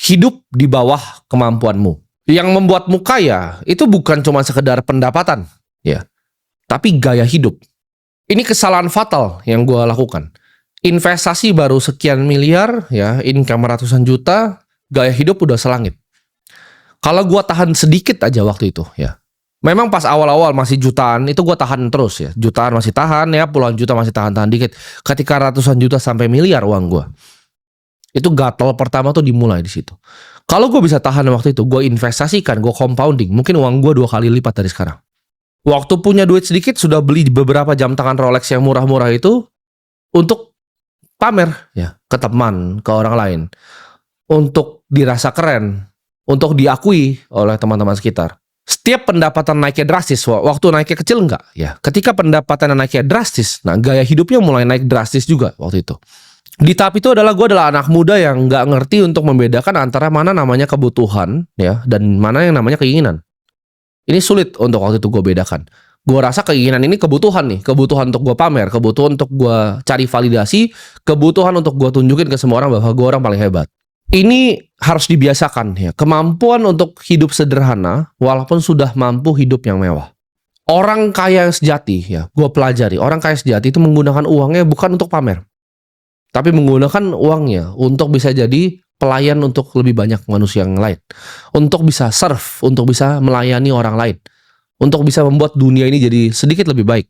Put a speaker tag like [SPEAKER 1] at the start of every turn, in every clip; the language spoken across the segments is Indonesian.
[SPEAKER 1] hidup di bawah kemampuanmu. Yang membuatmu kaya itu bukan cuma sekedar pendapatan, ya, tapi gaya hidup. Ini kesalahan fatal yang gue lakukan. Investasi baru sekian miliar, ya, income ratusan juta, gaya hidup udah selangit. Kalau gue tahan sedikit aja waktu itu, ya. Memang pas awal-awal masih jutaan, itu gue tahan terus ya. Jutaan masih tahan ya, puluhan juta masih tahan-tahan dikit. Ketika ratusan juta sampai miliar uang gue, itu gatel pertama tuh dimulai di situ. Kalau gue bisa tahan waktu itu, gue investasikan, gue compounding, mungkin uang gue 2 kali lipat dari sekarang. Waktu punya duit sedikit, sudah beli beberapa jam tangan Rolex yang murah-murah itu untuk pamer ya, ke teman, ke orang lain. Untuk dirasa keren, untuk diakui oleh teman-teman sekitar. Setiap pendapatan naiknya drastis, waktu naiknya kecil enggak? Ya, ketika pendapatan naiknya drastis, nah gaya hidupnya mulai naik drastis juga waktu itu. Di tahap itu adalah gue adalah anak muda yang nggak ngerti untuk membedakan antara mana namanya kebutuhan ya dan mana yang namanya keinginan. Ini sulit untuk waktu itu gue bedakan. Gue rasa keinginan ini kebutuhan nih, kebutuhan untuk gue pamer, kebutuhan untuk gue cari validasi, kebutuhan untuk gue tunjukin ke semua orang bahwa gue orang paling hebat. Ini harus dibiasakan ya, kemampuan untuk hidup sederhana walaupun sudah mampu hidup yang mewah. Orang kaya yang sejati ya, gue pelajari, orang kaya sejati itu menggunakan uangnya bukan untuk pamer, tapi menggunakan uangnya untuk bisa jadi pelayan untuk lebih banyak manusia yang lain, untuk bisa serve, untuk bisa melayani orang lain, untuk bisa membuat dunia ini jadi sedikit lebih baik.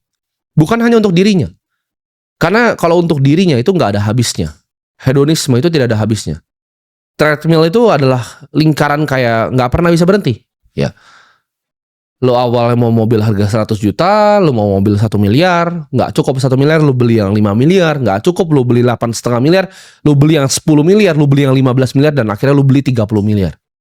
[SPEAKER 1] Bukan hanya untuk dirinya, karena kalau untuk dirinya itu nggak ada habisnya. Hedonisme itu tidak ada habisnya. Treadmill itu adalah lingkaran kayak nggak pernah bisa berhenti. Ya, lo awalnya mau mobil harga 100 juta, lo mau mobil 1 miliar, nggak cukup 1 miliar, lo beli yang 5 miliar, nggak cukup lo beli 8,5 miliar, lo beli yang 10 miliar, lo beli yang 15 miliar, dan akhirnya lo beli 30 miliar.